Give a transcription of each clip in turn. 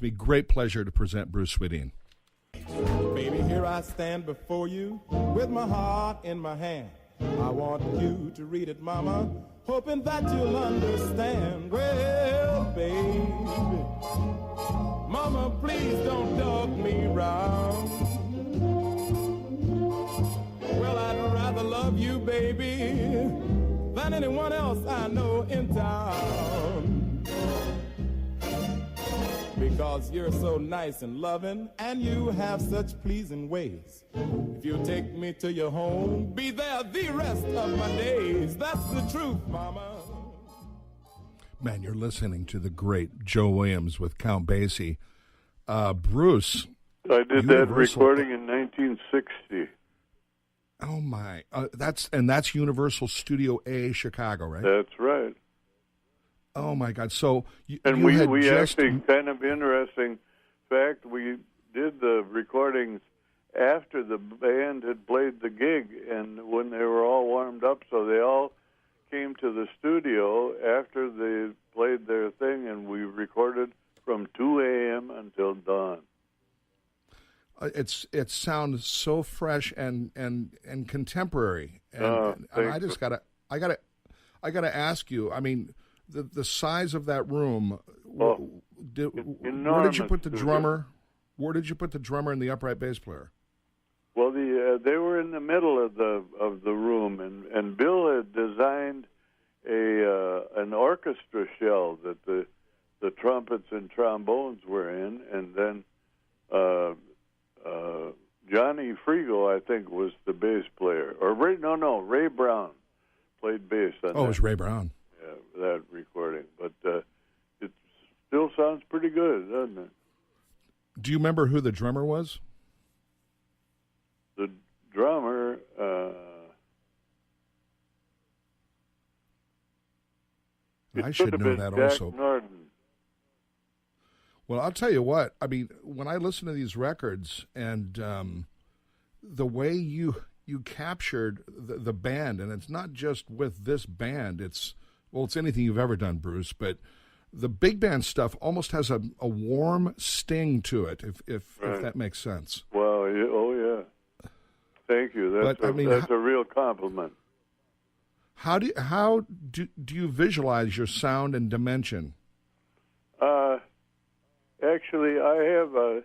me great pleasure to present Bruce Swedien. Baby, here I stand before you with my heart in my hand. I want you to read it, mama, hoping that you'll understand. Well, baby, mama, please don't dog me round. Well, I'd rather love you, baby, than anyone else I know in town. Because you're so nice and loving, and you have such pleasing ways. If you take me to your home, be there the rest of my days. That's the truth, mama. Man, you're listening to the great Joe Williams with Count Basie. Bruce. I did that recording in 1960. Oh, my. That's Universal Studio A, Chicago, right? That's right. Oh, my God. So we actually, kind of interesting fact, we did the recordings after the band had played the gig, and when they were all warmed up, so they all came to the studio after they played their thing, and we recorded from 2 a.m. until dawn. It sounds so fresh and contemporary, and I just gotta ask you. I mean, the size of that room. Where did you put the drummer? Where did you put the drummer and the upright bass player? Well, they were in the middle of the room, and Bill had designed an orchestra shell that the trumpets and trombones were in, and then Johnny Frigo, I think, was the bass player. Or Ray Brown played bass on that. Oh, it was Ray Brown. Yeah, that recording. But it still sounds pretty good, doesn't it? Do you remember who the drummer was? The drummer, I should know that Jack also. Norton. Well, I'll tell you what. I mean, when I listen to these records and the way you captured the band, and it's not just with this band. It's anything you've ever done, Bruce. But the big band stuff almost has a warm sting to it, if that makes sense. Well, yeah. Thank you. That's a real compliment. How do you visualize your sound and dimension? Actually, I have a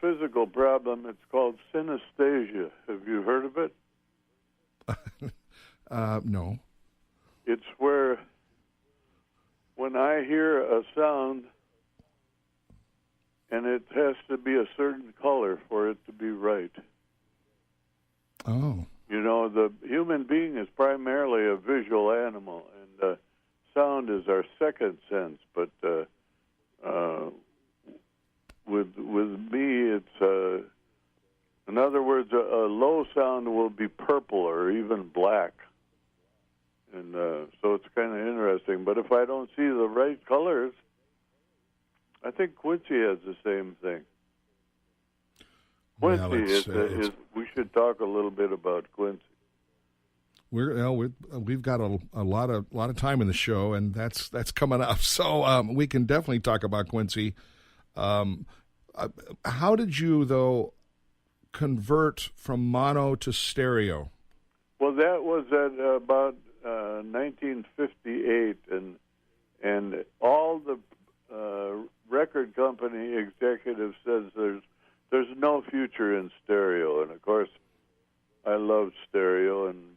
physical problem. It's called synesthesia. Have you heard of it? No. It's where when I hear a sound and it has to be a certain color for it to be right. Oh. You know, the human being is primarily a visual animal, and sound is our second sense. But with me, it's in other words, a low sound will be purple or even black, and so it's kind of interesting. But if I don't see the right colors, I think Quincy has the same thing. Quincy we should talk a little bit about Quincy. We've got a lot of time in the show, and that's coming up. So we can definitely talk about Quincy. How did you though convert from mono to stereo? Well, that was at about 1958, and all the record company executives says there's no future in stereo, and of course I love stereo, and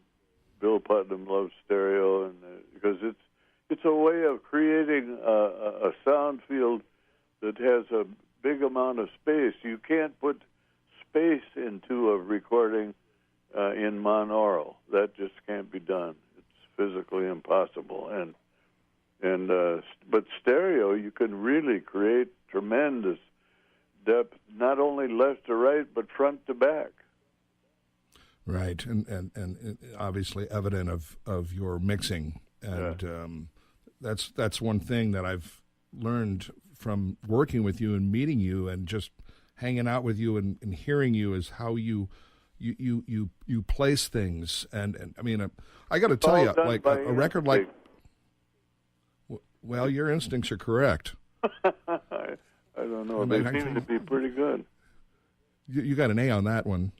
Bill Putnam loves stereo, and because it's a way of creating a sound field that has a big amount of space. You can't put space into a recording in monaural. That just can't be done. It's physically impossible. But stereo, you can really create tremendous depth, not only left to right, but front to back. Right, and obviously evident of your mixing, and that's one thing that I've learned from working with you and meeting you and just hanging out with you and hearing you is how you place things, and I mean I got to tell you, like a record like, well, your instincts are correct. I don't know. Maybe They seem to be pretty good. You got an A on that one.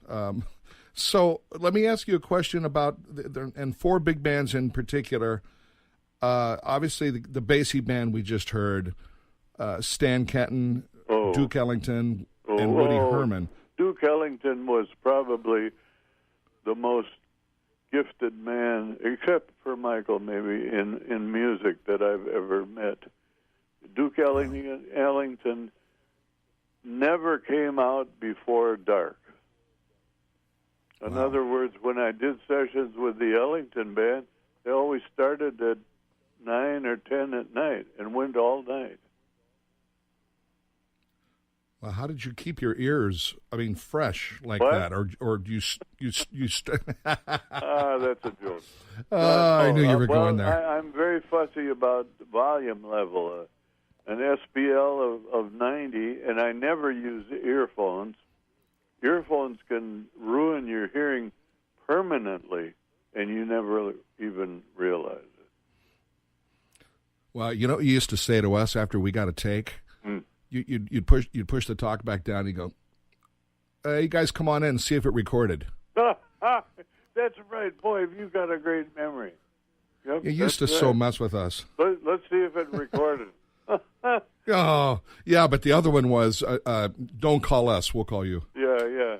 So let me ask you a question about and four big bands in particular. Obviously, the Basie band we just heard, Stan Kenton, Duke Ellington, and Woody Herman. Duke Ellington was probably the most gifted man, except for Michael, maybe, in music that I've ever met. Duke Ellington never came out before dark. In other words, when I did sessions with the Ellington band, they always started at 9 or 10 at night and went all night. Well, how did you keep your ears, fresh like What? that? Or do you That's a joke. I knew you were going there. I'm very fussy about the volume level. An SPL of 90, and I never use earphones. Earphones can ruin your hearing permanently, and you never even realize it. Well, you know what you used to say to us after we got a take? You'd push the talk back down. You go, "You guys, come on in and see if it recorded." That's right, boy. You got a great memory. Yep, You used to that's so right. mess with us. Let's see if it recorded. Oh, yeah, but the other one was, "Don't call us, we'll call you." Yeah.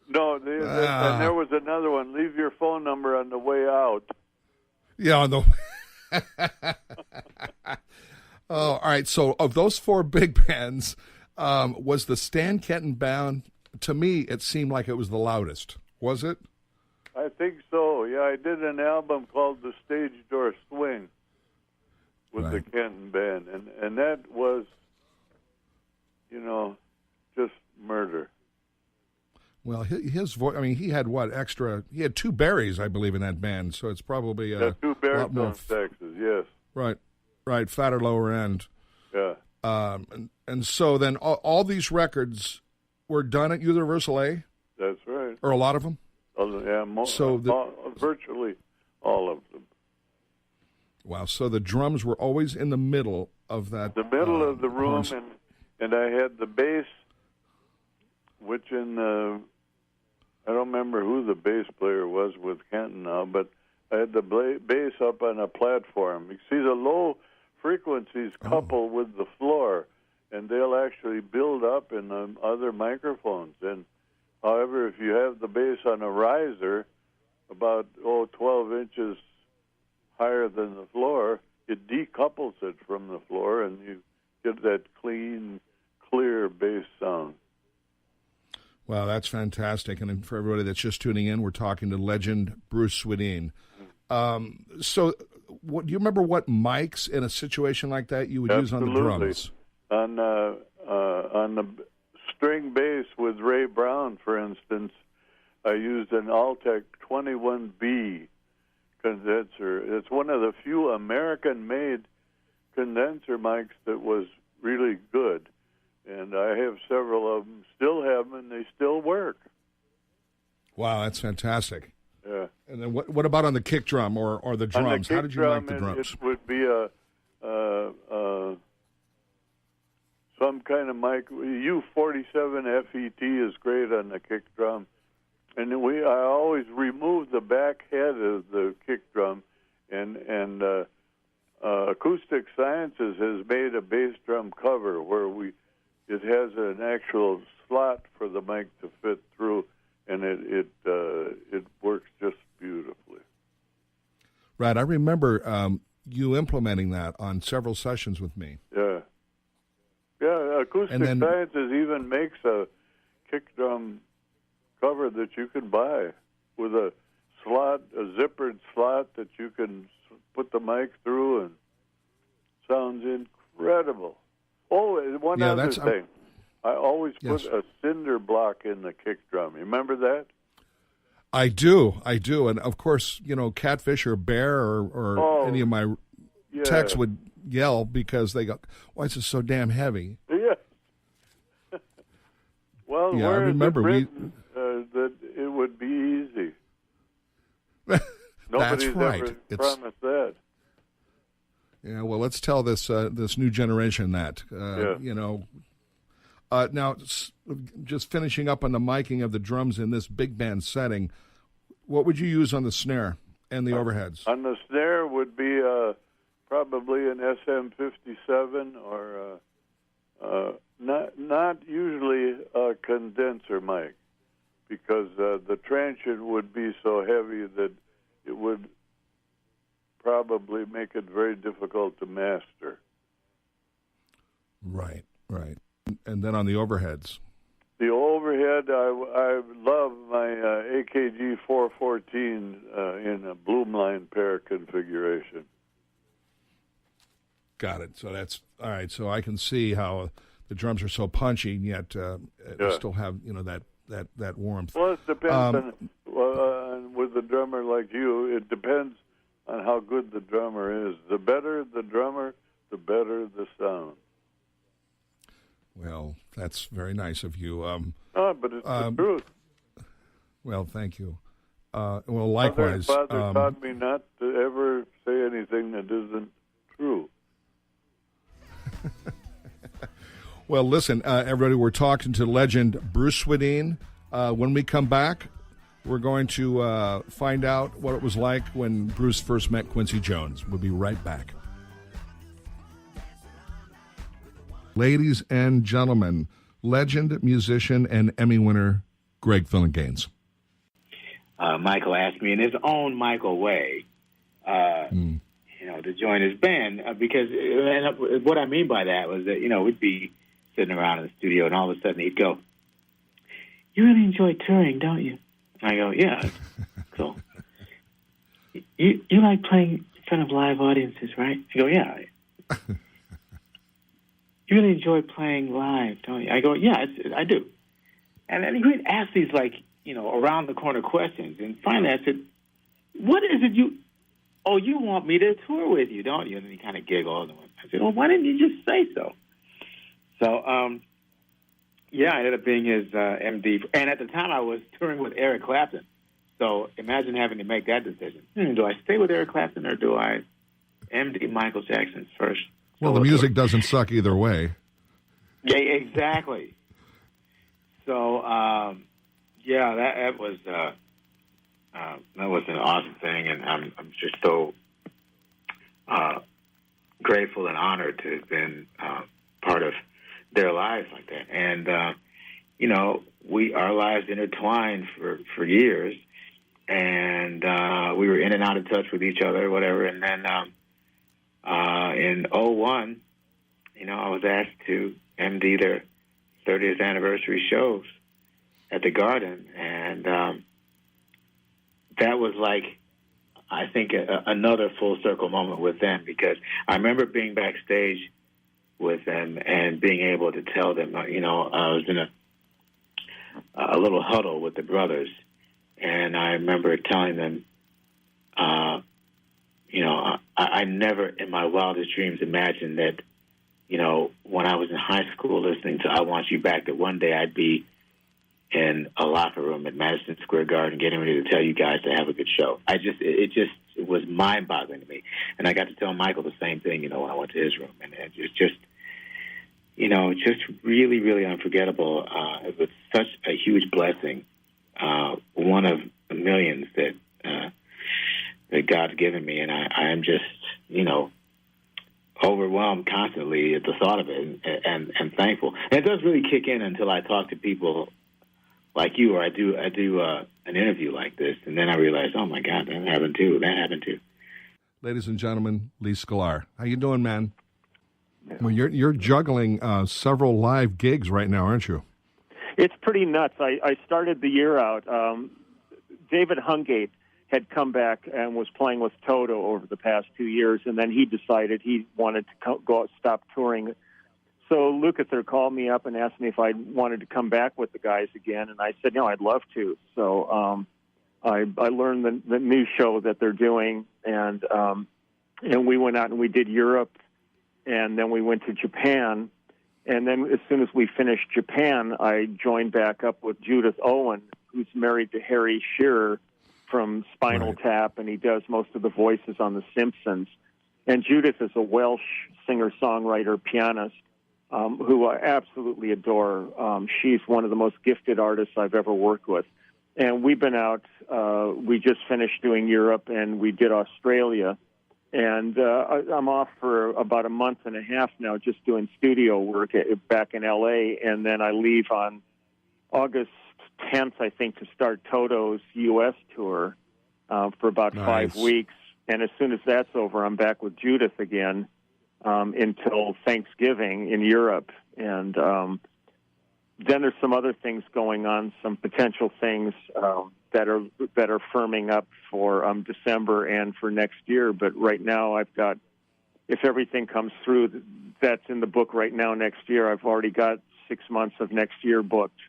No, and there was another one. Leave your phone number on the way out. Yeah, on the. Oh, all right. So, of those four big bands, was the Stan Kenton band? To me, it seemed like it was the loudest. Was it? I think so. Yeah, I did an album called The Stage Door Swing with the Kenton band, and that was, just murder. Well, his voice. He had what extra? He had two Barrys, I believe, in that band. So it's probably Two lot baritone more. saxes, yes. Right, fatter lower end. Yeah. And so then all these records were done at Universal A, That's right. or a lot of them. Yeah, virtually all of them. Wow. So the drums were always in the middle of that. The middle of the room, horns. and I had the bass, which I don't remember who the bass player was with Kenton now, but I had the bass up on a platform. You see, the low frequencies couple with the floor, and they'll actually build up in the other microphones. And however, if you have the bass on a riser, about 12 inches higher than the floor, it decouples it from the floor, and you get that clean, clear bass sound. Wow, that's fantastic. And for everybody that's just tuning in, we're talking to legend Bruce Swedien. So do you remember what mics in a situation like that you would use on the drums? On the string bass with Ray Brown, for instance, I used an Altec 21B condenser. It's one of the few American-made condenser mics that was really good. And I have several of them, still have them, and they still work. Wow, that's fantastic. Yeah. And then what about on the kick drum or the drums? On the kick How did you drum, like the drums? It would be some kind of mic. U47 FET is great on the kick drum. And I always remove the back head of the kick drum, and Acoustic Sciences has made a bass drum cover where it has an actual slot for the mic to fit through, and it works just beautifully. Right, I remember you implementing that on several sessions with me. Yeah. Acoustic Sciences even makes a kick drum cover that you can buy with a zippered slot that you can put the mic through, and sounds incredible. Oh, and one other thing. I always put a cinder block in the kick drum. You remember that? I do. And, of course, Catfish or Bear or any of my techs would yell because they go, why is this so damn heavy? Yeah. Well, I where remember is it written, that it would be easy? Nobody's ever promised that. Yeah, well, let's tell this new generation that, Now, just finishing up on the miking of the drums in this big band setting, what would you use on the snare and the overheads? On the snare would be probably an SM57 or not usually a condenser mic, because the transient would be so heavy that it would probably make it very difficult to master. Right. And then on the overheads? The overhead, I love my AKG 414 in a Bloomline pair configuration. Got it. So that's all right. So I can see how the drums are so punchy, and yet still have that warmth. Well, it depends on with a drummer like you. It depends on how good the drummer is. The better the drummer, the better the sound. Well, that's very nice of you. But it's the truth. Well, thank you. Well, likewise. Father taught me not to ever say anything that isn't true. Well, listen, everybody, we're talking to legend Bruce Swedien. When we come back, we're going to find out what it was like when Bruce first met Quincy Jones. We'll be right back. Ladies and gentlemen, legend, musician, and Emmy winner Greg Phillinganes. Michael asked me in his own Michael way, to join his band because what I mean by that was that, we'd be sitting around in the studio and all of a sudden he'd go, "You really enjoy touring, don't you?" And I go, "Yeah." Cool. You like playing in front of live audiences, right? I go, "Yeah." "You really enjoy playing live, don't you?" I go, "Yeah, I do." And then he would ask these, around the corner questions. And finally I said, "What is it you want me to tour with you, don't you?" And then he kind of giggled. And I said, "Well, why didn't you just say so?" So, I ended up being his MD. And at the time I was touring with Eric Clapton. So imagine having to make that decision. Do I stay with Eric Clapton or do I MD Michael Jackson's first? Well, the music doesn't suck either way. Yeah, exactly. So, that was an awesome thing, and I'm just so grateful and honored to have been part of their lives like that. And our lives intertwined for years, and we were in and out of touch with each other, whatever. And then in 2001, I was asked to MD their 30th anniversary shows at the Garden, and that was I think another full circle moment with them, because I remember being backstage with them and being able to tell them, I was in a little huddle with the brothers, and I remember telling them, I never in my wildest dreams imagined that, when I was in high school listening to I Want You Back, that one day I'd be in a locker room at Madison Square Garden getting ready to tell you guys to have a good show. It was mind-boggling to me. And I got to tell Michael the same thing, when I went to his room. And it was just really, really unforgettable. It was such a huge blessing, one of the millions that God's given me. And I am just, overwhelmed constantly at the thought of it and thankful. And it does really kick in until I talk to people like you, or I do an interview like this, and then I realize, oh my God, that happened too. Ladies and gentlemen, Lee Sklar, how you doing, man? Well, you're juggling several live gigs right now, aren't you? It's pretty nuts. I started the year out. David Hungate had come back and was playing with Toto over the past 2 years, and then he decided he wanted to stop touring. So Lukather called me up and asked me if I wanted to come back with the guys again, and I said, no, I'd love to. So I learned the new show that they're doing, and we went out and we did Europe, and then we went to Japan. And then as soon as we finished Japan, I joined back up with Judith Owen, who's married to Harry Shearer from Spinal Tap, and he does most of the voices on The Simpsons. And Judith is a Welsh singer-songwriter, pianist. who I absolutely adore. She's one of the most gifted artists I've ever worked with. And we've been out, we just finished doing Europe, and we did Australia. And I'm off for about a month and a half now just doing studio work back in L.A., and then I leave on August 10th, I think, to start Toto's U.S. tour for about 5 weeks. And as soon as that's over, I'm back with Judith again until Thanksgiving in Europe. And then there's some other things going on, some potential things that are firming up for December and for next year. But right now I've got, if everything comes through that's in the book right now next year, I've already got 6 months of next year booked,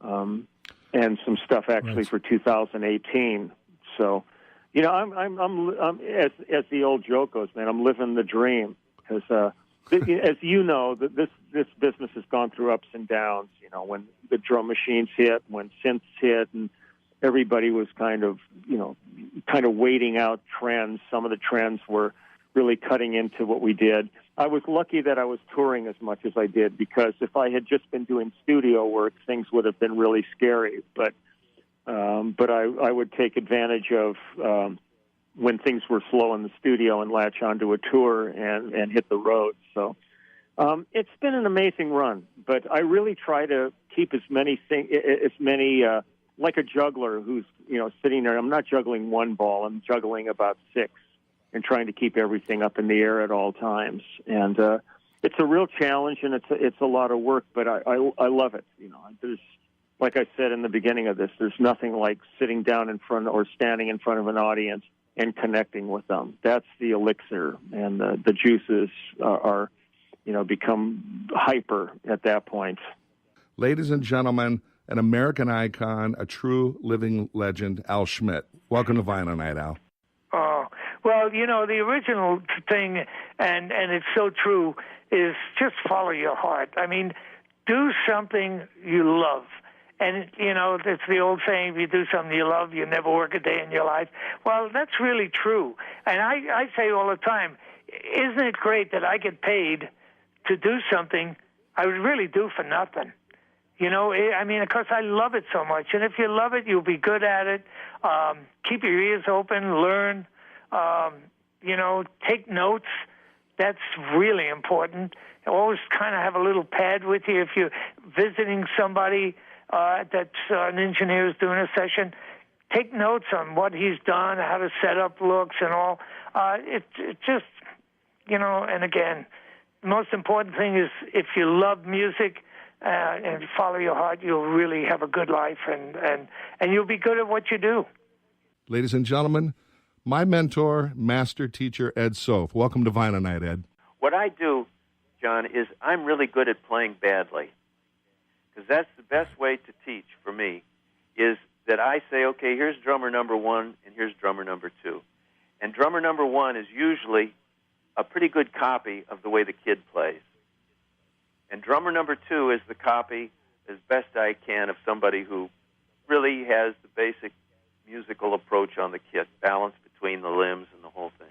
and some stuff actually for 2018. So, you know, I'm as the old joke goes, man, I'm living the dream, because as you know, this business has gone through ups and downs. You know, when the drum machines hit, when synths hit, and everybody was kind of waiting out trends. Some of the trends were really cutting into what we did. I was lucky that I was touring as much as I did, because if I had just been doing studio work, things would have been really scary. But I would take advantage of when things were slow in the studio and latch onto a tour and hit the road. So it's been an amazing run. But I really try to keep as many like a juggler who's sitting there. I'm not juggling one ball. I'm juggling about 6. And trying to keep everything up in the air at all times. And it's a real challenge, and it's a lot of work, but I love it. You know, there's, like I said in the beginning of this, there's nothing like sitting down in front or standing in front of an audience and connecting with them. That's the elixir, and the juices are become hyper at that point. Ladies and gentlemen, an American icon, a true living legend, Al Schmitt. Welcome to Vinyl Night, Al. Well, the original thing, and it's so true, is just follow your heart. I mean, do something you love. And, it's the old saying, if you do something you love, you never work a day in your life. Well, that's really true. And I say all the time, isn't it great that I get paid to do something I would really do for nothing? Because I love it so much. And if you love it, you'll be good at it. Keep your ears open, learn. Take notes. That's really important. Always kind of have a little pad with you. If you're visiting somebody that's an engineer who's doing a session, take notes on what he's done, how the setup looks and all. It just, and again, the most important thing is if you love music and follow your heart, you'll really have a good life and you'll be good at what you do. Ladies and gentlemen, my mentor, master teacher, Ed Soph. Welcome to Vinyl Night, Ed. What I do, John, is I'm really good at playing badly, because that's the best way to teach for me, is that I say, okay, here's drummer number 1 and here's drummer number 2. And drummer number 1 is usually a pretty good copy of the way the kid plays. And drummer number 2 is the copy, as best I can, of somebody who really has the basic musical approach on the kit, balance between the limbs and the whole thing.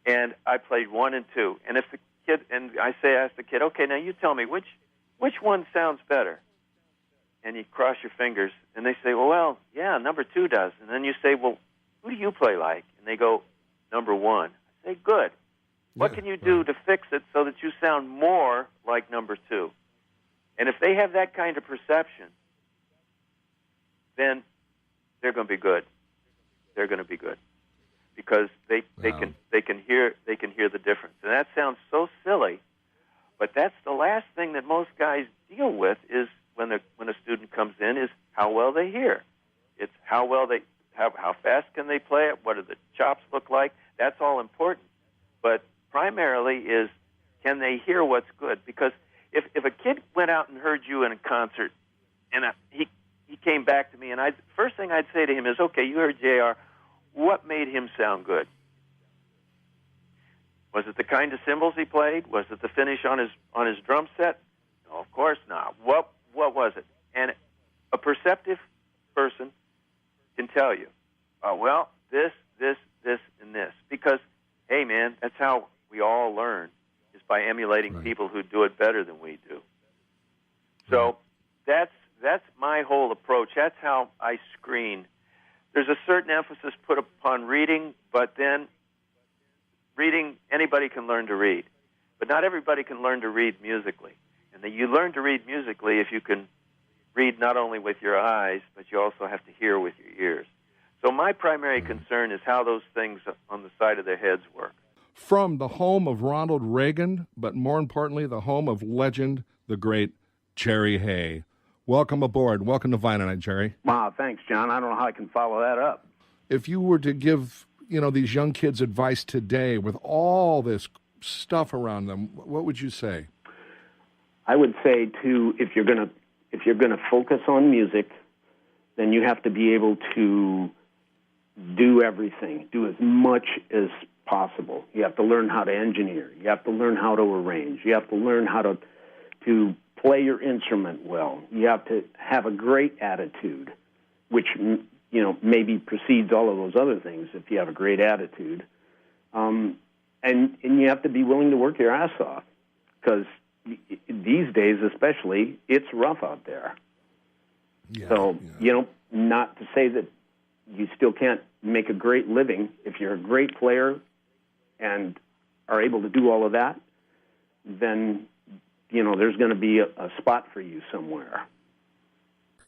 And I played 1 and 2. And if the kid, and I ask the kid, okay, now you tell me which one sounds better. And you cross your fingers, and they say, well, yeah, number 2 does. And then you say, well, who do you play like? And they go, number 1. I say, good. What can you do to fix it so that you sound more like number 2? And if they have that kind of perception, then they're going to be good. They're going to be good because they can hear the difference. And that sounds so silly, but that's the last thing that most guys deal with is when a student comes in is how well they hear. It's how fast can they play it? What do the chops look like? That's all important. But primarily is can they hear what's good? Because if a kid went out and heard you in a concert and he came back to me, and first thing I'd say to him is, okay, you heard JR. What made him sound good? Was it the kind of cymbals he played? Was it the finish on his drum set? No, of course not. What was it? And a perceptive person can tell you, well, this, and this. Because, hey, man, that's how we all learn, is by emulating people who do it better than we do. So that's my whole approach. That's how I screen. There's a certain emphasis put upon reading, but then reading, anybody can learn to read. But not everybody can learn to read musically. And you learn to read musically if you can read not only with your eyes, but you also have to hear with your ears. So my primary concern is how those things on the side of their heads work. From the home of Ronald Reagan, but more importantly, the home of legend, the great Jerry Hay. Welcome aboard. Welcome to Vinyl Night, Jerry. Wow, thanks, John. I don't know how I can follow that up. If you were to give, these young kids advice today with all this stuff around them, what would you say? I would say if you're gonna focus on music, then you have to be able to do everything, do as much as possible. You have to learn how to engineer. You have to learn how to arrange. You have to learn how to play your instrument well. You have to have a great attitude, which maybe precedes all of those other things if you have a great attitude. And you have to be willing to work your ass off, because these days especially, it's rough out there. Not to say that you still can't make a great living. If you're a great player and are able to do all of that, then, there's going to be a spot for you somewhere.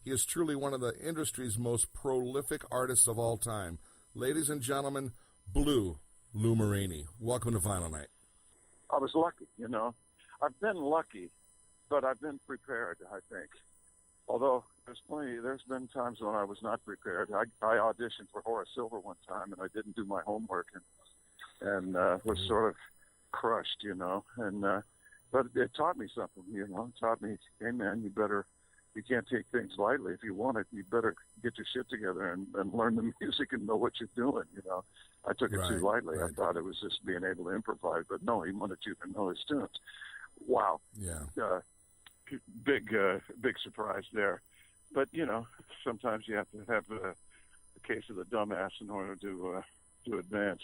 He is truly one of the industry's most prolific artists of all time. Ladies and gentlemen, Blue Lou Marini. Welcome to Vinyl Night. I was lucky, I've been lucky, but I've been prepared, I think. Although there's been times when I was not prepared. I auditioned for Horace Silver one time, and I didn't do my homework, and was sort of crushed, but it taught me something, It taught me, hey, man, you can't take things lightly. If you want it, you better get your shit together and learn the music and know what you're doing, I took it too lightly. I thought it was just being able to improvise, but no, he wanted you to know his tunes. Wow. Yeah. Big surprise there. But, sometimes you have to have a case of the dumbass in order to advance.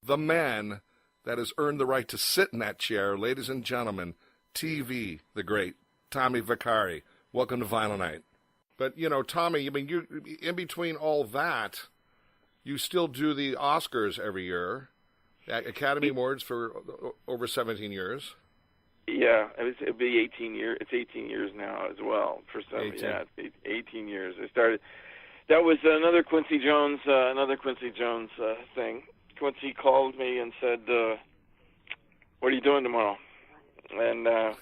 The man that has earned the right to sit in that chair, ladies and gentlemen, TV, the great Tommy Vicari. Welcome to Vinyl Night. But, Tommy, you in between all that, you still do the Oscars every year, Academy Awards for over 17 years. Yeah, it'll be 18 years. It's 18 years now as well. For some, 18. Yeah, 18 years. I started. That was another Quincy Jones thing. Quincy called me and said, "What are you doing tomorrow?" And I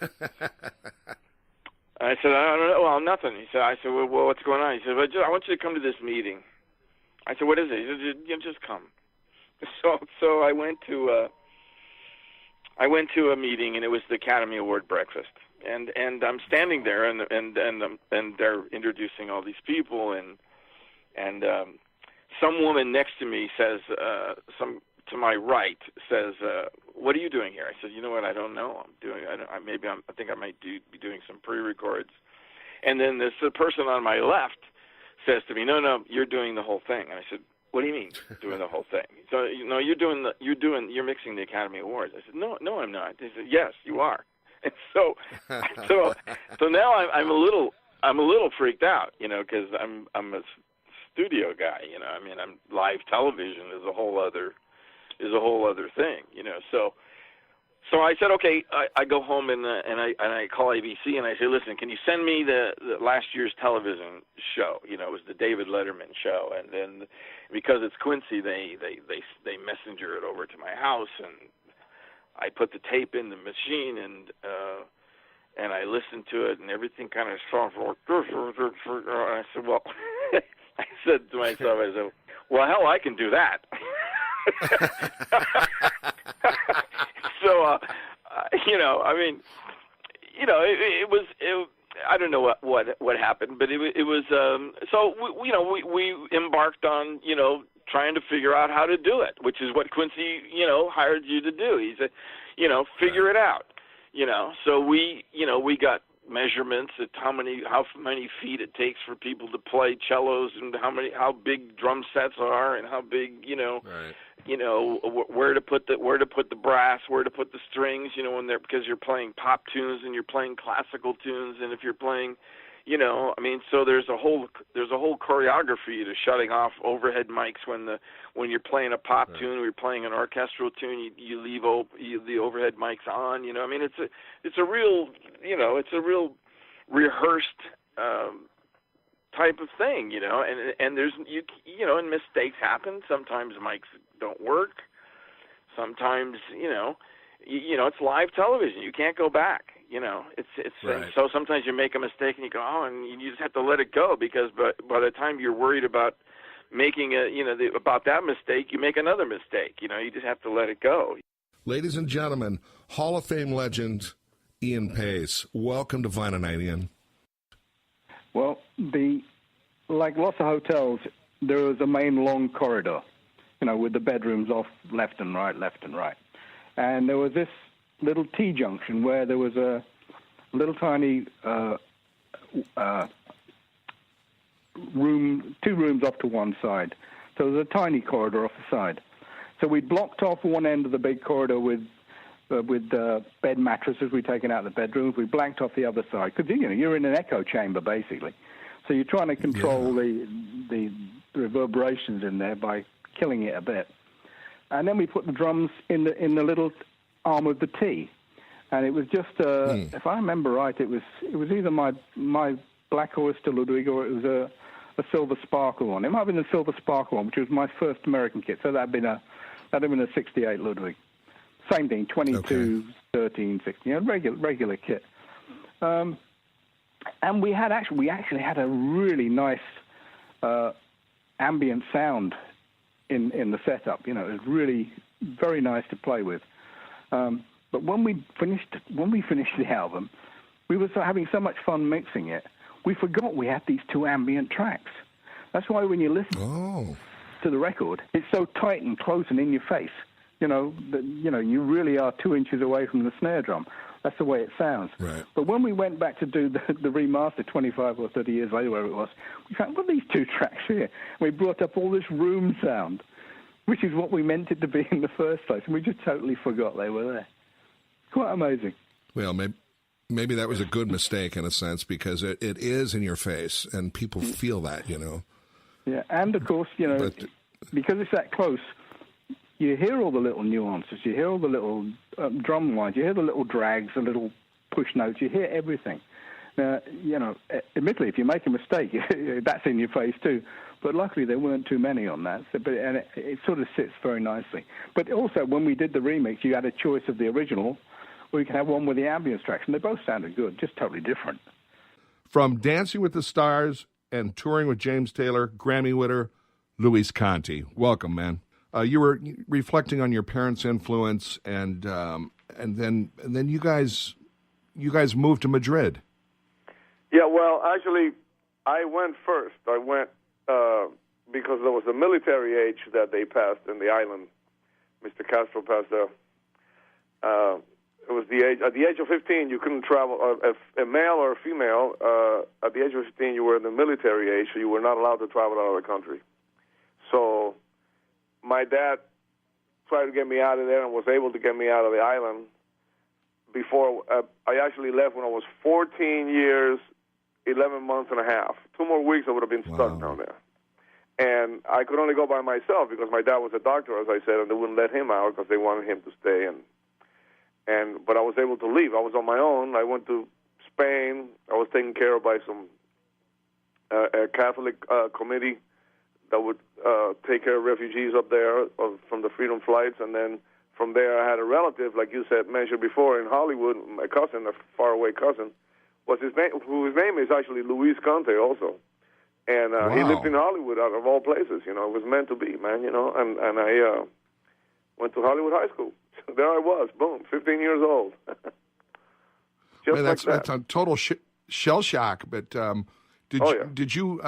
said, "I don't know. Well, nothing." I said, "Well, what's going on?" He said, "I want you to come to this meeting." I said, "What is it?" He said, "Just come." So I went to a meeting, and it was the Academy Award breakfast, and I'm standing there, and they're introducing all these people, and some woman next to me says, to my right says, "What are you doing here?" I said, "You know what? I don't know. I think I might be doing some pre-records," and then the person on my left says to me, "No, you're doing the whole thing," and I said, "What do you mean doing the whole thing?" So, you're mixing the Academy Awards. I said, "No, I'm not." He said, "Yes, you are." And so now I'm a little freaked out, because I'm a studio guy, I'm live television is a whole other thing, So I said, okay. I go home and I call ABC and I say, listen, can you send me the last year's television show? It was the David Letterman show, and then because it's Quincy, they messenger it over to my house, and I put the tape in the machine, and I listened to it, and everything kind of sounds like this. And I said, well, I said to myself, well, hell, I can do that. So, it was. I don't know what happened, but it was. So we embarked on trying to figure out how to do it, which is what Quincy hired you to do. He said, figure it out. So we got measurements at how many feet it takes for people to play cellos, and how big drum sets are, and how big where to put the brass, where to put the strings, because you're playing pop tunes and you're playing classical tunes, and if you're playing, so there's a whole choreography to shutting off overhead mics when you're playing a pop tune or you're playing an orchestral tune, you leave the overhead mics on. It's a real rehearsed type of thing, and there's and mistakes happen. Sometimes mics don't work. Sometimes it's live television. You can't go back. It's right. So sometimes you make a mistake and you go, and you just have to let it go, because by the time you're worried about making about that mistake, you make another mistake. You just have to let it go. Ladies and gentlemen, Hall of Fame legend Ian Pace, welcome to Vinyl Night, Ian. Well, like lots of hotels, there was a main long corridor, with the bedrooms off left and right. And there was this little T-junction where there was a little tiny room, 2 rooms off to one side. So there was a tiny corridor off the side. So we blocked off one end of the big corridor with bed mattresses we'd taken out of the bedrooms. We blanked off the other side because you're in an echo chamber basically. So you're trying to control the reverberations in there by killing it a bit. And then we put the drums in the little arm of the T, and it was just if I remember right, it was either my Black Oyster Ludwig or it was a Silver Sparkle one. It might have been a Silver Sparkle one, which was my first American kit. So that'd have been a 68 Ludwig. Same thing, 22, 13, 16, regular kit. And we actually had a really nice ambient sound in the setup. It was really very nice to play with. But when we finished the album, we were having so much fun mixing it, we forgot we had these 2 ambient tracks. That's why when you listen to the record, it's so tight and close and in your face. You really are 2 inches away from the snare drum. That's the way it sounds. Right. But when we went back to do the remaster 25 or 30 years later, wherever it was, we found, what are these 2 tracks here? And we brought up all this room sound, which is what we meant it to be in the first place, and we just totally forgot they were there. Quite amazing. Well, maybe that was a good mistake in a sense, because it is in your face, and people feel that, Yeah, and of course, because it's that close, you hear all the little nuances, you hear all the little drum lines, you hear the little drags, the little push notes, you hear everything. Now, admittedly, if you make a mistake, that's in your face too. But luckily, there weren't too many on that, and it sort of sits very nicely. But also, when we did the remix, you had a choice of the original, or you can have one with the ambience tracks, and they both sounded good, just totally different. From Dancing with the Stars and touring with James Taylor, Grammy winner Luis Conte. Welcome, man. You were reflecting on your parents' influence, and then you guys moved to Madrid. Yeah, well, actually, I went first. I went because there was a military age that they passed in the island. Mr. Castro passed it was the age. At the age of 15, you couldn't travel. A male or a female, at the age of 15, you were in the military age, so you were not allowed to travel out of the country. So my dad tried to get me out of there and was able to get me out of the island before I actually left when I was 14 years, 11 months and a half. 2 more weeks, I would have been stuck down there. And I could only go by myself because my dad was a doctor, as I said, and they wouldn't let him out because they wanted him to stay. But I was able to leave. I was on my own. I went to Spain. I was taken care of by some a Catholic committee that would take care of refugees up there from the Freedom Flights. And then from there, I had a relative, like you mentioned before, in Hollywood. My cousin, a faraway cousin, whose name is actually Luis Conte also. And he lived in Hollywood, out of all places. It was meant to be, man. And I went to Hollywood High School. There I was, boom, 15 years old. That's a total shell shock. But did you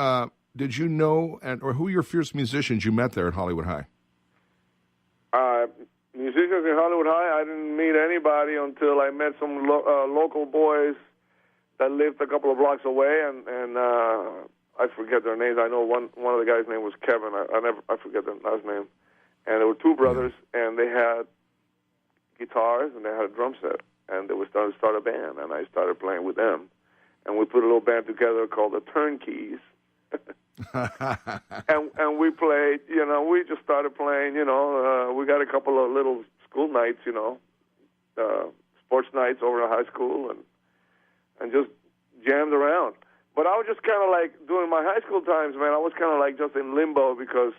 know, or who were your first musicians you met there at Hollywood High? Musicians in Hollywood High, I didn't meet anybody until I met some local boys that lived a couple of blocks away, and I forget their names. I know one of the guys' name was Kevin. I forget the last name. And there were two brothers, and they had guitars and they had a drum set, and they were starting to start a band, and I started playing with them, and we put a little band together called the Turnkeys. and we played, we just started playing, we got a couple of little school nights, sports nights over at high school, and just jammed around. But I was just kind of like, during my high school times, man, I was kind of like just in limbo because,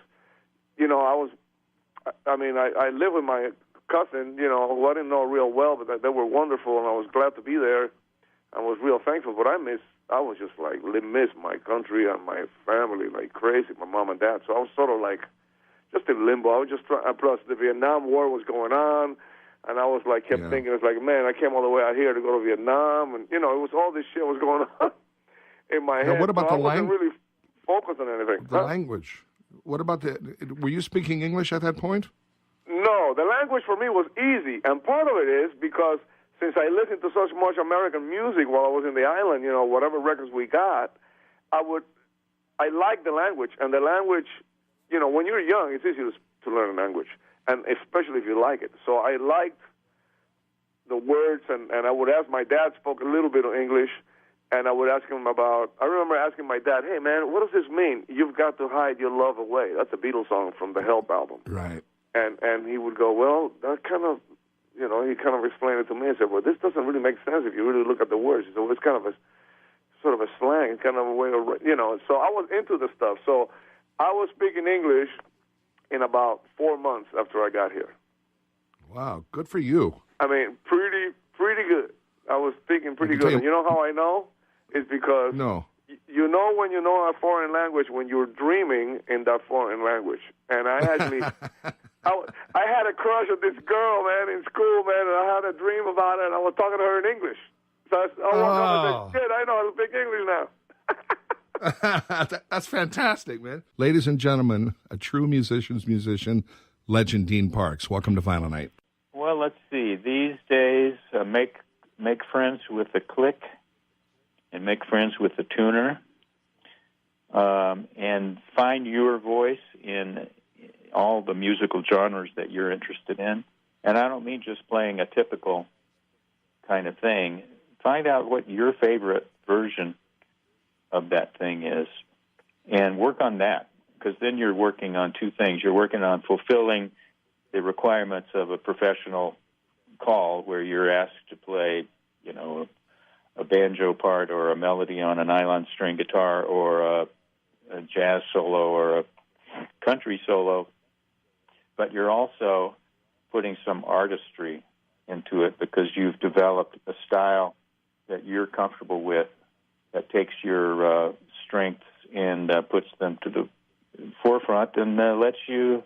I lived with my cousin, who I didn't know real well, but they were wonderful, and I was glad to be there. I was real thankful, but I was just like, miss my country and my family like crazy, my mom and dad. So I was sort of like, just in limbo. I was just trying, plus the Vietnam War was going on, and I was like, kept thinking, it's like, man, I came all the way out here to go to Vietnam, and, it was all this shit was going on in my head. What about so the I wasn't really focused on anything. The language. What about were you speaking English at that point? No, the language for me was easy, and part of it is because since I listened to such much American music while I was in the island, whatever records we got, I liked the language, and the language, when you're young, it's easy to learn a language, and especially if you like it. So I liked the words, and I would ask, my dad spoke a little bit of English, and I would ask him I remember asking my dad, hey, man, what does this mean? You've got to hide your love away. That's a Beatles song from the Help album. Right. And he would go, well, that kind of, he kind of explained it to me and said, well, this doesn't really make sense if you really look at the words. He said, well, it's kind of a sort of a slang, kind of a way of, So I was into the stuff. So I was speaking English in about 4 months after I got here. Wow, good for you. I mean, pretty good. I was speaking pretty good. And you know how I know? It's because you know when you know a foreign language when you're dreaming in that foreign language. And I actually, I had a crush on this girl, man, in school, man, and I had a dream about it, and I was talking to her in English. So I woke up and said, shit, I know how to speak English now. That's fantastic, man. Ladies and gentlemen, a true musician's musician, legend Dean Parks. Welcome to Vinyl Night. Well, let's see. These days, make friends with the click and make friends with the tuner, and find your voice in all the musical genres that you're interested in. And I don't mean just playing a typical kind of thing. Find out what your favorite version of that thing is and work on that, because then you're working on two things. You're working on fulfilling the requirements of a professional call where you're asked to play, a banjo part or a melody on a nylon string guitar or a jazz solo or a country solo, but you're also putting some artistry into it because you've developed a style that you're comfortable with that takes your strengths and puts them to the forefront and lets you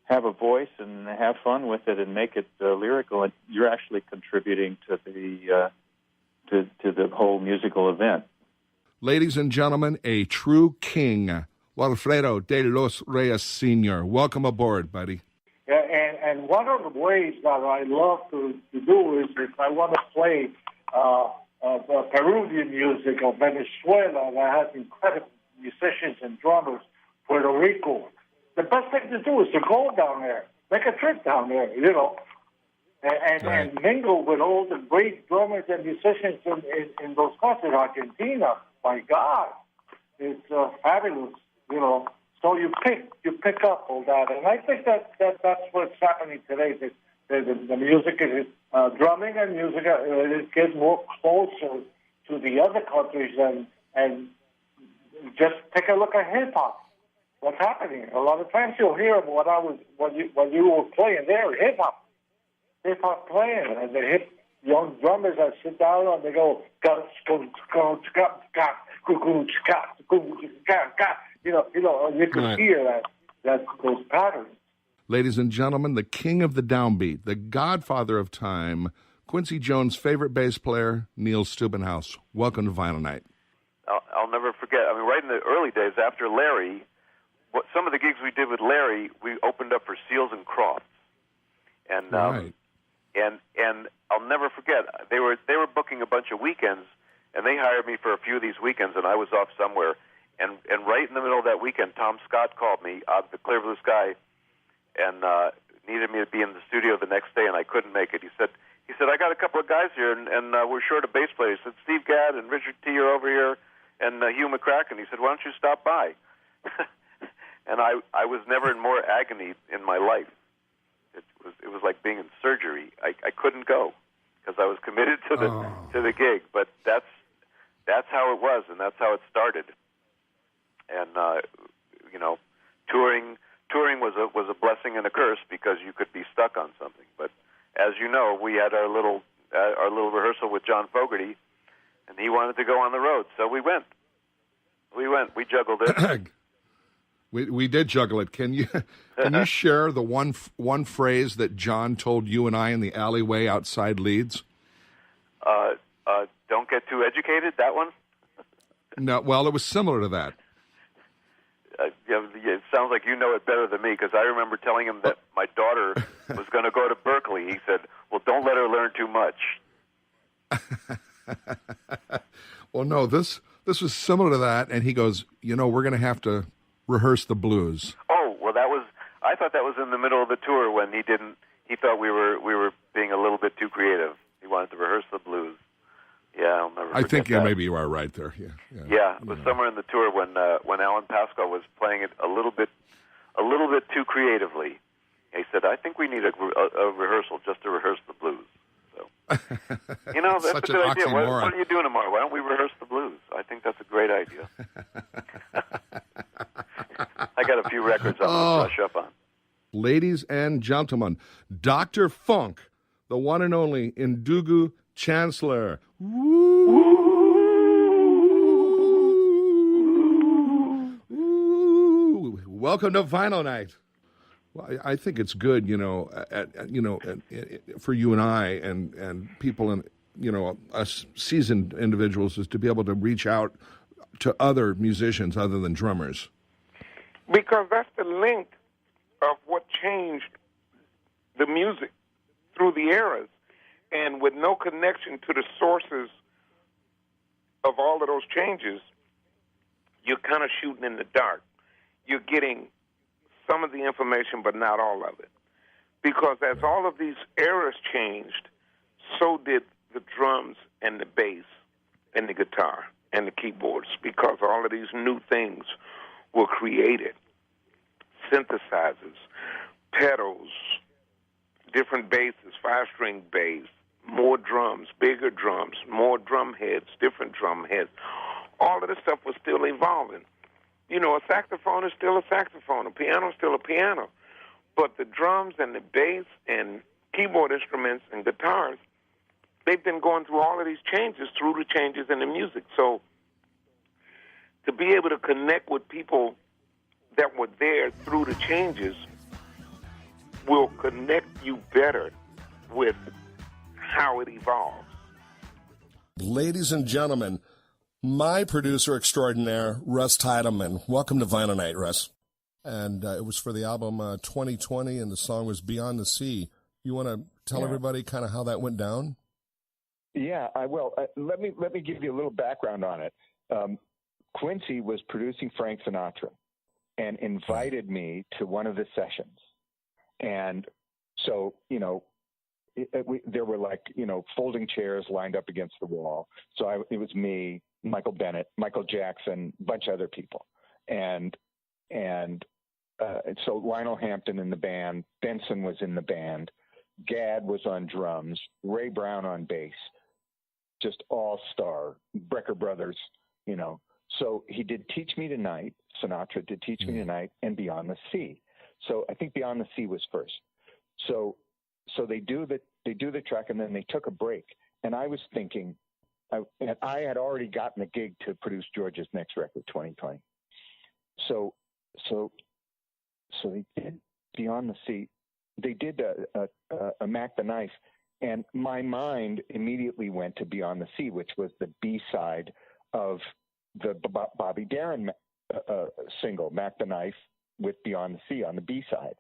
have a voice and have fun with it and make it lyrical. And you're actually contributing to the to the whole musical event. Ladies and gentlemen, a true king, Walfredo de los Reyes Sr. Welcome aboard, buddy. Yeah, and one of the ways that I love to do is if I want to play Peruvian music or Venezuela that has incredible musicians and drummers, Puerto Rico. The best thing to do is to go down there, make a trip down there, and mingle with all the great drummers and musicians in those countries. Argentina, my God, it's fabulous, So you pick up all that, and I think that's what's happening today. The music is drumming and music is getting more closer to the other countries, and just take a look at hip hop. What's happening? A lot of times you'll hear what you were playing there, hip hop playing, and the young drummers that sit down and they go, you can hear that those patterns. Ladies and gentlemen, the king of the downbeat, the godfather of time, Quincy Jones' favorite bass player, Neil Steubenhaus. Welcome to Vinyl Night. I'll never forget. I mean, right in the early days after Larry, some of the gigs we did with Larry, we opened up for Seals and Crofts, and and I'll never forget. They were booking a bunch of weekends, And they hired me for a few of these weekends, and I was off somewhere. And right in the middle of that weekend, Tom Scott called me out of the clear blue sky and needed me to be in the studio the next day, and I couldn't make it. He said, I got a couple of guys here, and we're short a bass player. He said, Steve Gadd and Richard T. are over here, and Hugh McCracken. He said, why don't you stop by? And I was never in more agony in my life. It was like being in surgery. I couldn't go because I was committed to the gig. But that's how it was, and that's how it started. And touring was a blessing and a curse because you could be stuck on something. But as you know, we had our little rehearsal with John Fogerty, and he wanted to go on the road, so we went. We juggled it. We did juggle it. Can you share the one phrase that John told you and I in the alleyway outside Leeds? Don't get too educated. That one. No. Well, it was similar to that. It sounds like you know it better than me because I remember telling him that my daughter was going to go to Berkeley. He said, "Well, don't let her learn too much." Well, no, this was similar to that, and he goes, we're going to have to rehearse the blues. Oh, well, I thought that was in the middle of the tour when he thought we were being a little bit too creative. He wanted to rehearse the blues. Yeah, I'll never forget think that. maybe you are right there. Yeah, it was somewhere in the tour when Alan Pascal was playing it a little bit too creatively. He said, "I think we need a rehearsal just to rehearse the blues." So, that's Such a good an idea. oxymoron. What are you doing tomorrow? Why don't we rehearse the blues? I think that's a great idea. I got a few records I'm going to brush up on. Ladies and gentlemen, Dr. Funk, the one and only Ndugu Chancellor. Welcome to Vinyl Night. Well, I think it's good, for you and I and people and us seasoned individuals is to be able to reach out to other musicians other than drummers. Because that's the link of what changed the music through the eras. And with no connection to the sources of all of those changes, you're kind of shooting in the dark. You're getting some of the information, but not all of it. Because as all of these eras changed, so did the drums and the bass and the guitar and the keyboards, because all of these new things were created. Synthesizers, pedals, different basses, 5-string bass, more drums, bigger drums, more drum heads, different drum heads. All of this stuff was still evolving. A saxophone is still a saxophone, a piano is still a piano. But the drums and the bass and keyboard instruments and guitars, they've been going through all of these changes through the changes in the music. So to be able to connect with people that were there through the changes will connect you better with how it evolves. Ladies and gentlemen, my producer extraordinaire, Russ Titleman. Welcome to Vinyl Night, Russ. And it was for the album 2020, and the song was Beyond the Sea. You want to tell everybody kind of how that went down? Yeah, I will. Let me give you a little background on it. Quincy was producing Frank Sinatra and invited me to one of the sessions. And so, there were folding chairs lined up against the wall. So it was me, Michael Bennett, Michael Jackson, a bunch of other people. And so Lionel Hampton in the band, Benson was in the band, Gadd was on drums, Ray Brown on bass, just all-star, Brecker Brothers, So he did Teach Me Tonight, Sinatra did Teach Me Tonight, and Beyond the Sea. So I think Beyond the Sea was first. So they do the track, and then they took a break. And I was thinking, and I had already gotten the gig to produce George's next record, 2020. So they did Beyond the Sea. They did a Mac the Knife, and my mind immediately went to Beyond the Sea, which was the B-side of the Bobby Darin single, Mac the Knife, with Beyond the Sea on the B-side.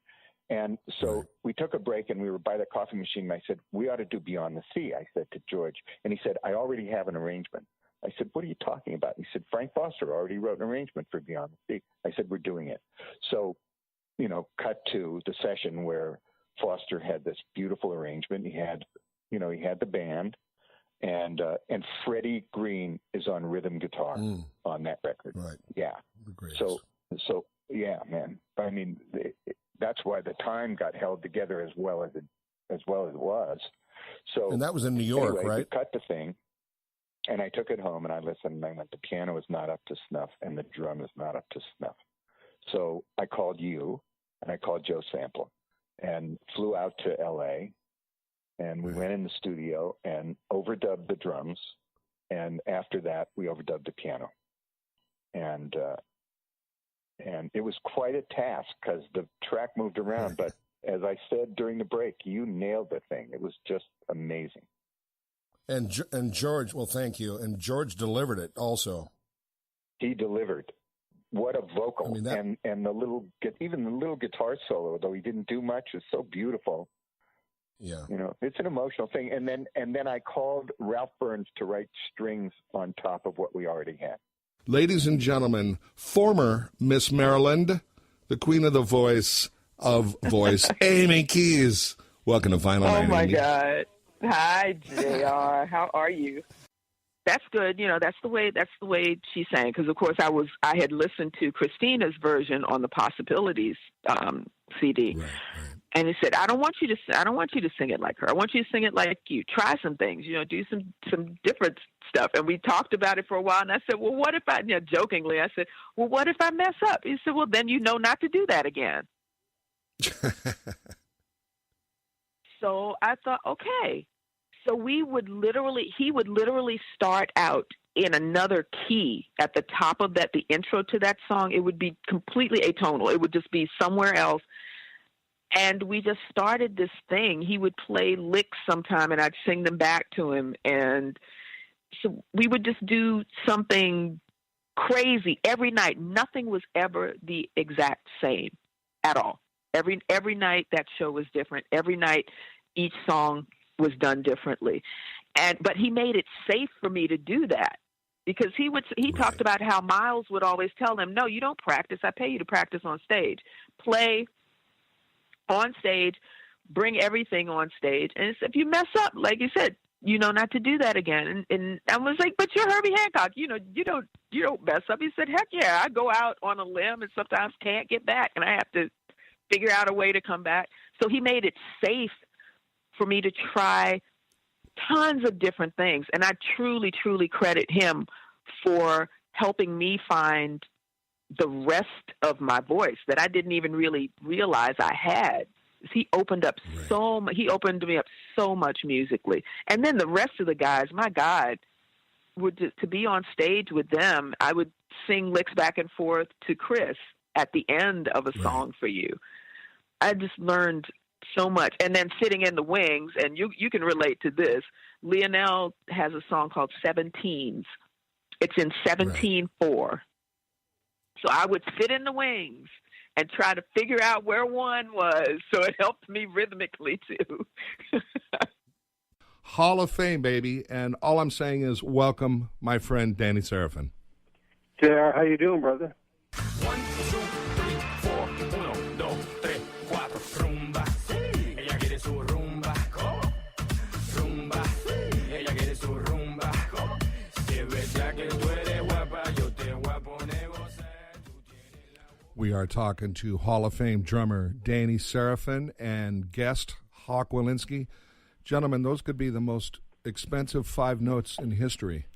And so we took a break, and we were by the coffee machine, and I said, we ought to do Beyond the Sea, I said to George. And he said, I already have an arrangement. I said, what are you talking about? He said, Frank Foster already wrote an arrangement for Beyond the Sea. I said, we're doing it. So, cut to the session where Foster had this beautiful arrangement. He had the band, and Freddie Green is on rhythm guitar on that record. Right. Yeah. So yeah, man. I mean, that's why the time got held together as well as it was. So, and that was in New York, anyway, right? We cut the thing, and I took it home and I listened. And I went, the piano is not up to snuff, and the drum is not up to snuff. So I called you, and I called Joe Sample, and flew out to L.A. And we went in the studio and overdubbed the drums, and after that, we overdubbed the piano, and it was quite a task because the track moved around. But as I said during the break, you nailed the thing. It was just amazing. And George, well, thank you. And George delivered it also. He delivered. What a vocal! I mean, and the little guitar solo, though he didn't do much, is so beautiful. Yeah, it's an emotional thing. And then I called Ralph Burns to write strings on top of what we already had. Ladies and gentlemen, former Miss Maryland, the queen of the voice, Amy Keys. Welcome to Vinyl Night. Oh my Amy. God! Hi, JR. How are you? That's good. That's the way she sang. Because of course I had listened to Christina's version on the Possibilities CD. Right. And he said, I don't want you to sing it like her. I want you to sing it like you. Try some things, do some different stuff. And we talked about it for a while. And I said, well, what if jokingly, I said, well, what if I mess up? He said, well, then not to do that again. So I thought, okay. So he would literally start out in another key at the top of the intro to that song. It would be completely atonal. It would just be somewhere else. And we just started this thing. He would play licks sometime, and I'd sing them back to him. And so we would just do something crazy every night. Nothing was ever the exact same at all. Every night that show was different. Every night each song was done differently. But he made it safe for me to do that. Because he talked about how Miles would always tell him, no, you don't practice. I pay you to practice on stage. Play on stage, bring everything on stage. And if you mess up, like you said, not to do that again. And I was like, but you're Herbie Hancock. You don't mess up. He said, heck yeah, I go out on a limb and sometimes can't get back. And I have to figure out a way to come back. So he made it safe for me to try tons of different things. And I truly, truly credit him for helping me find the rest of my voice that I didn't even really realize I had. He opened up he opened me up so much musically. And then the rest of the guys, my God, to be on stage with them, I would sing licks back and forth to Chris at the end of a song for you. I just learned so much. And then sitting in the wings, and you can relate to this, Lionel has a song called 17s. It's in 17/4. So I would sit in the wings and try to figure out where one was. So it helped me rhythmically too. Hall of Fame, baby. And all I'm saying is welcome, my friend Danny Serafin. JR, how you doing, brother? 1, 2, 3, 4, 1, 2, 3, 4, rumba. Ella quiere su rumba. Rumba. Ella quiere su rumba. Si es verdad que tú eres guapa, yo te voy a poner gozar. We are talking to Hall of Fame drummer Danny Serafin and guest Hawk Walensky. Gentlemen, those could be the most expensive 5 notes in history.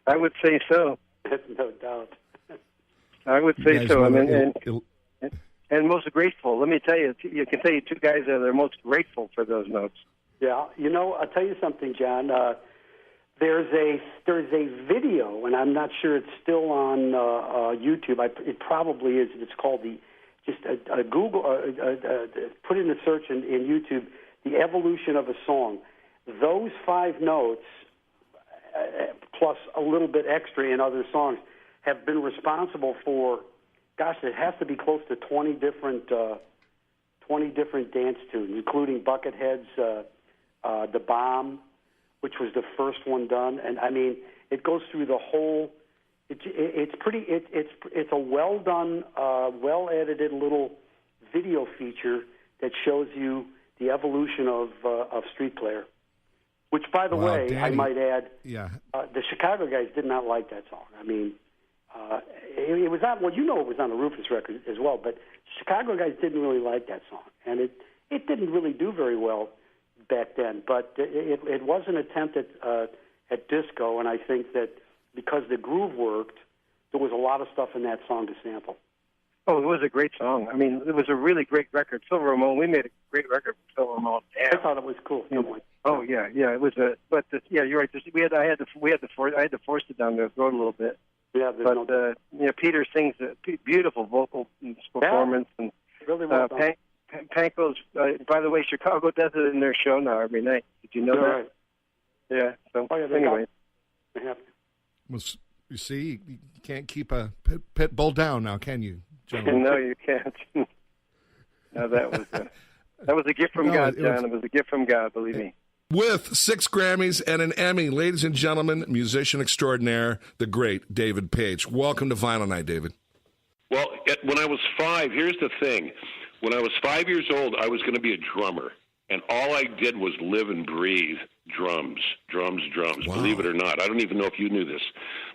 I would say so. No doubt. I would say so. And most grateful. Let me tell you, you can tell you 2 guys that are most grateful for those notes. Yeah, I'll tell you something, John. There's a video, and I'm not sure it's still on YouTube. It probably is. It's called Google. Put in a search in YouTube, the evolution of a song. Those 5 notes, plus a little bit extra in other songs, have been responsible for, it has to be close to 20 different dance tunes, including Buckethead's "The Bomb." which was the first one done. And I mean, it goes through the whole. It's a well done, well edited little video feature that shows you the evolution of Street Player. Which, by the way, Danny, I might add, yeah, the Chicago guys did not like that song. I mean, it was on. Well, you know, it was on the Rufus record as well. But Chicago guys didn't really like that song, and it didn't really do very well back then. But it was an attempt at disco, and I think that because the groove worked, there was a lot of stuff in that song to sample. Oh, it was a great song. I mean, it was a really great record. Silver Ramon, we made a great record for Silver Ramon. Yeah. I thought it was cool. Oh yeah, it was a. But yeah, you're right. I had to force it down their throat a little bit. Yeah, but Peter sings a beautiful vocal performance, and really well done. Panko's. By the way, Chicago does it in their show now every night. Did you know that? Right. Yeah. So anyway, well, you see, you can't keep a pit bull down now, can you, gentlemen? No, you can't. No, that was a gift from God, John. It was a gift from God. Believe me. With 6 Grammys and an Emmy, ladies and gentlemen, musician extraordinaire, the great David Paich. Welcome to Vinyl Night, David. Well, when I was 5, here's the thing. When I was 5 years old, I was going to be a drummer, and all I did was live and breathe drums. Wow. Believe it or not, I don't even know if you knew this,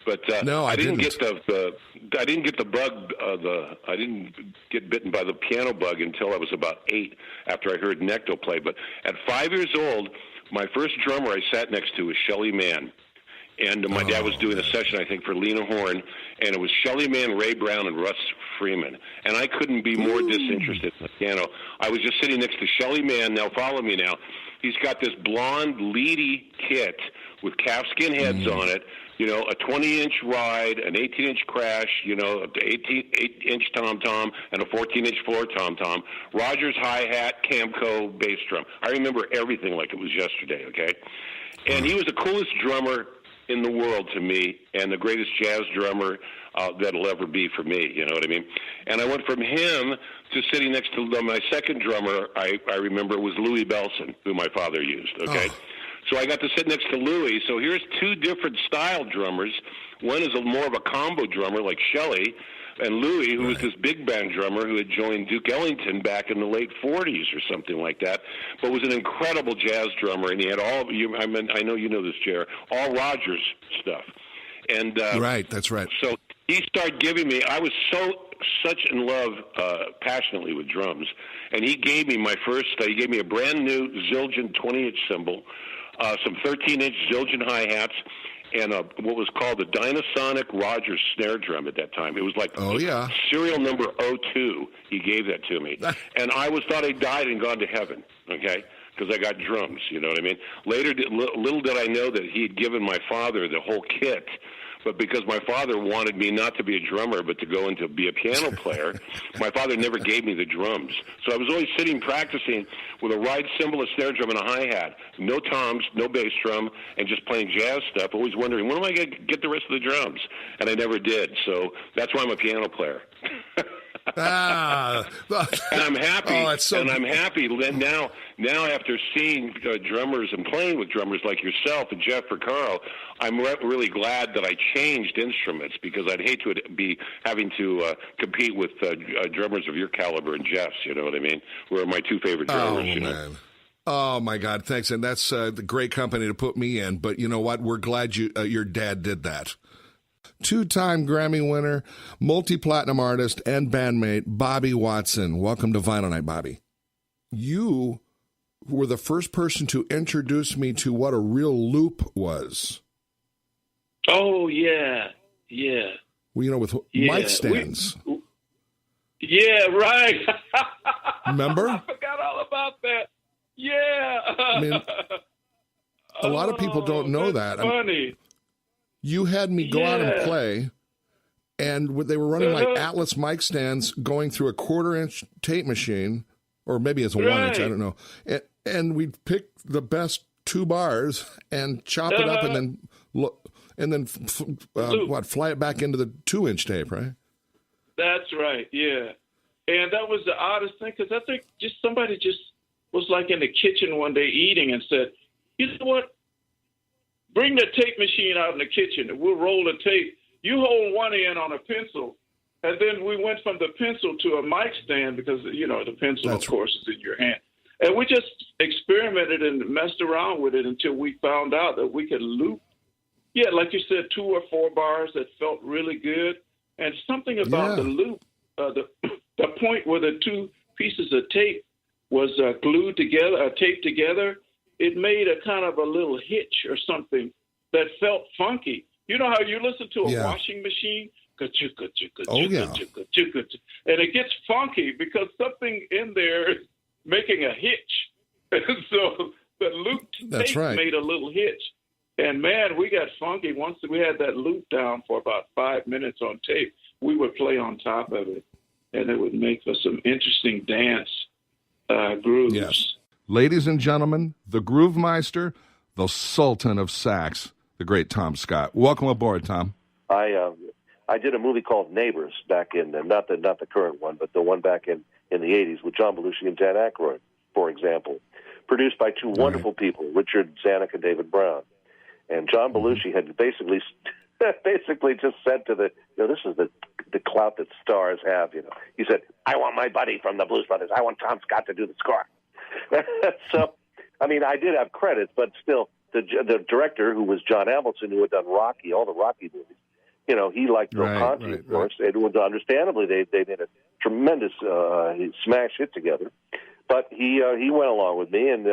but no, I didn't get I didn't get the bug. I didn't get bitten by the piano bug until I was about 8, after I heard Necto play. But at 5 years old, my first drummer I sat next to was Shelly Manne. And my dad was doing a session, I think, for Lena Horne, and it was Shelly Manne, Ray Brown, and Russ Freeman. And I couldn't be more disinterested in the piano. I was just sitting next to Shelly Manne. Now, follow me now. He's got this blonde, leady kit with calfskin heads on it, you know, a 20-inch ride, an 18-inch crash, you know, an 8-inch tom-tom, and a 14-inch floor tom-tom, Rogers hi-hat, Camco bass drum. I remember everything like it was yesterday, okay? And he was the coolest drummer in the world to me, and the greatest jazz drummer that'll ever be for me, you know what I mean? And I went from him to sitting next to my second drummer, I remember, was Louis Bellson, who my father used, okay? So I got to sit next to Louis. So here's 2 different style drummers. One is more of a combo drummer like Shelly, and Louis, who was this big band drummer who had joined Duke Ellington back in the late 40s or something like that, but was an incredible jazz drummer, and he had I know you know this, Jer, all Rogers stuff. And right, that's right. So he started giving me, I was such in love passionately with drums, and he gave me he gave me a brand new Zildjian 20-inch cymbal, some 13-inch Zildjian hi-hats, and what was called the Dynasonic Rogers snare drum at that time. It was like serial number 02. He gave that to me. And I thought I died and gone to heaven, okay, because I got drums, you know what I mean? Later, little did I know that he had given my father the whole kit, but because my father wanted me not to be a drummer but to go into be a piano player, my father never gave me the drums. So I was always sitting practicing with a ride cymbal, a snare drum, and a hi-hat. No toms, no bass drum, and just playing jazz stuff, always wondering, when am I going to get the rest of the drums? And I never did. So that's why I'm a piano player. And I'm happy. And I'm happy now after seeing drummers and playing with drummers like yourself and Jeff Porcaro, I'm really glad that I changed instruments, because I'd hate to be having to compete with drummers of your caliber and Jeff's, you know what I mean? Who are my 2 favorite drummers, you know? Man. Oh, my God, thanks. And that's the great company to put me in. But you know what? We're glad your dad did that. 2-time Grammy winner, multi-platinum artist, and bandmate, Bobby Watson. Welcome to Vinyl Night, Bobby. You were the first person to introduce me to what a real loop was. Oh, yeah. Well, you know, with mic stands. Yeah, right. Remember? I forgot all about that. Yeah. I mean, a lot of people don't know that. Funny. You had me go out and play, and they were running like Atlas mic stands going through a 1/4-inch tape machine, or maybe it's a 1-inch, I don't know. And we'd pick the best 2 bars and chop it up, and then fly it back into the 2-inch tape, right? That's right, yeah. And that was the oddest thing, because I think somebody was like in the kitchen one day eating and said, you know what? bring the tape machine out in the kitchen and we'll roll the tape. You hold one end on a pencil, and then we went from the pencil to a mic stand because, you know, the pencil, of course, is in your hand. And we just experimented and messed around with it until we found out that we could loop. Yeah, like you said, 2 or 4 bars that felt really good. And something about the loop, the point where the 2 pieces of tape was glued together, taped together, it made a kind of a little hitch or something that felt funky. You know how you listen to a washing machine? Oh, yeah. And it gets funky because something in there is making a hitch. So the loop tape made a little hitch. And, man, we got funky. Once we had that loop down for about 5 minutes on tape, we would play on top of it, and it would make for some interesting dance grooves. Yes. Ladies and gentlemen, the Groove Meister, the Sultan of Sax, the great Tom Scott. Welcome aboard, Tom. I did a movie called Neighbors back in, not the current one, but the one back in the 80s with John Belushi and Dan Aykroyd, for example, produced by 2 wonderful people, Richard Zanuck and David Brown. And John Belushi had basically just said to this is the clout that stars have, you know. He said, I want my buddy from the Blues Brothers. I want Tom Scott to do the score. So, I mean, I did have credits, but still, the director, who was John Avildsen, who had done Rocky, all the Rocky movies, you know, he liked Bill Conti, of course. It was understandably they made a tremendous smash hit together. But he went along with me, and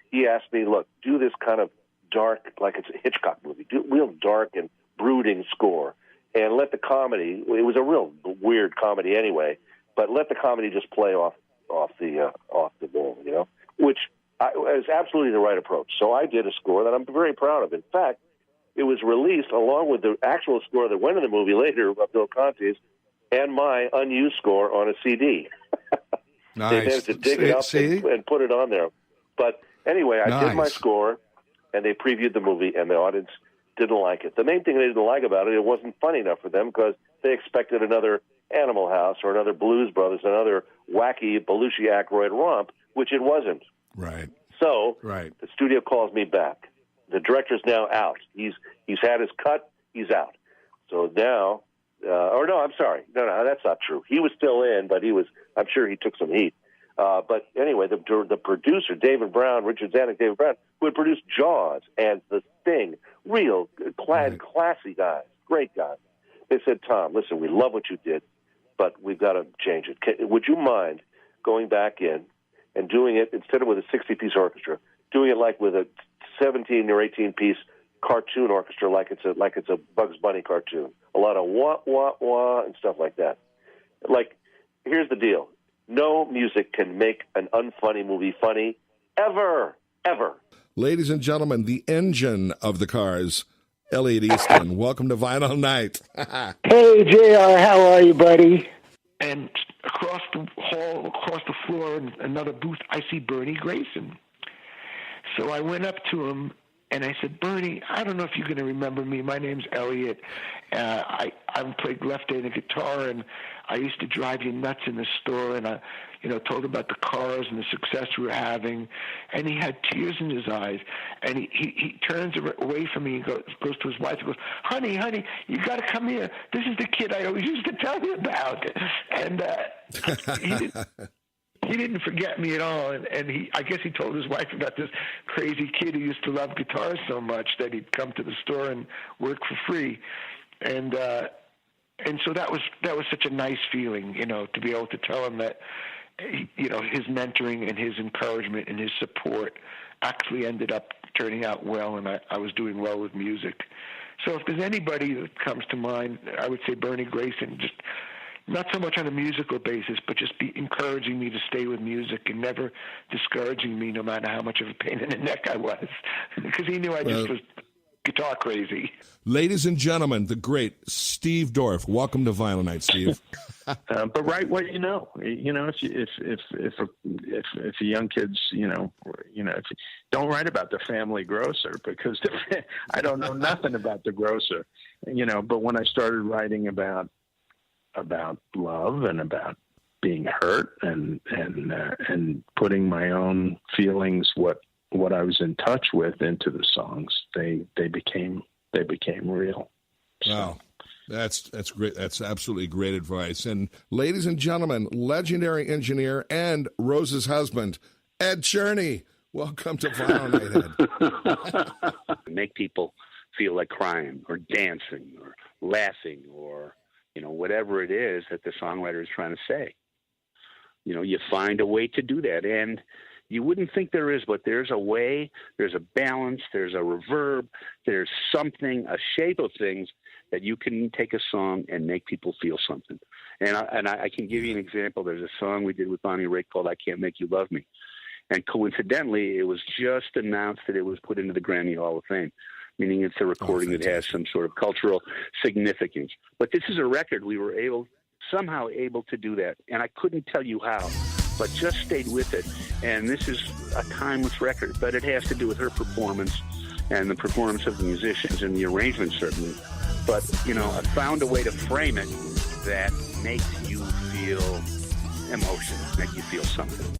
he asked me, look, do this kind of dark, like it's a Hitchcock movie, do real dark and brooding score, and let the comedy. It was a real weird comedy anyway, but let the comedy just play off the ball, you know, which is absolutely the right approach. So I did a score that I'm very proud of. In fact, it was released along with the actual score that went in the movie later, Bill Conti's, and my unused score on a CD. Nice. They managed to dig it up and put it on there. But anyway, I did my score, and they previewed the movie, and the audience didn't like it. The main thing they didn't like about it, it wasn't funny enough for them because they expected another Animal House or another Blues Brothers, another wacky Belushi-Aykroyd romp, which it wasn't. Right. So the studio calls me back. The director's now out. He's had his cut. He's out. So now, I'm sorry. No, that's not true. He was still in, but I'm sure he took some heat. But anyway, the producer, David Brown, Richard Zanuck, David Brown, who had produced Jaws and The Thing, real classy guys, great guys. They said, Tom, listen, we love what you did, but we've got to change it. Would you mind going back in and doing it, instead of with a 60-piece orchestra, doing it like with a 17 or 18-piece cartoon orchestra, like it's a Bugs Bunny cartoon, a lot of wah wah wah and stuff like that. Like, here's the deal: no music can make an unfunny movie funny ever. Ladies and gentlemen, the engine of the Cars, Elliot Easton. Welcome to Vinyl Night. Hey, JR, how are you, buddy? And across the hall, across the floor, in another booth, I see Bernie Grayson. So I went up to him, and I said, Bernie, I don't know if you're going to remember me. My name's Elliot. I played left-handed guitar, and I used to drive you nuts in the store, and I told about the cars and the success we were having. And he had tears in his eyes, and he turns away from me and goes to his wife and goes, honey, you got to come here. This is the kid I always used to tell you about. And he didn't forget me at all, and I guess he told his wife about this crazy kid who used to love guitars so much that he'd come to the store and work for free, and so that was such a nice feeling, to be able to tell him that, his mentoring and his encouragement and his support actually ended up turning out well, and I was doing well with music. So if there's anybody that comes to mind, I would say Bernie Grayson, just not so much on a musical basis, but just be encouraging me to stay with music and never discouraging me no matter how much of a pain in the neck I was, because he knew I just was guitar crazy. Ladies and gentlemen, the great Steve Dorff. Welcome to Vinyl Night, Steve. But write what you know. If a young kid's, don't write about the family grocer, because I don't know nothing about the grocer, But when I started writing about love and about being hurt and putting my own feelings, what what I was in touch with into the songs, they became real. So. Wow. That's great. That's absolutely great advice. And ladies and gentlemen, legendary engineer and Rose's husband, Ed Cherney. Welcome to Vinyl Night, Ed. Make people feel like crying or dancing or laughing or, whatever it is that the songwriter is trying to say. You find a way to do that. And you wouldn't think there is, but there's a way, there's a balance, there's a reverb, there's something, a shape of things that you can take a song and make people feel something. And I can give you an example. There's a song we did with Bonnie Raitt called I Can't Make You Love Me. And coincidentally, it was just announced that it was put into the Grammy Hall of Fame, meaning it's a recording that has some sort of cultural significance. But this is a record we were somehow able to do that. And I couldn't tell you how, but just stayed with it. And this is a timeless record, but it has to do with her performance and the performance of the musicians and the arrangement, certainly. But, I found a way to frame it that makes you feel emotion, make you feel something.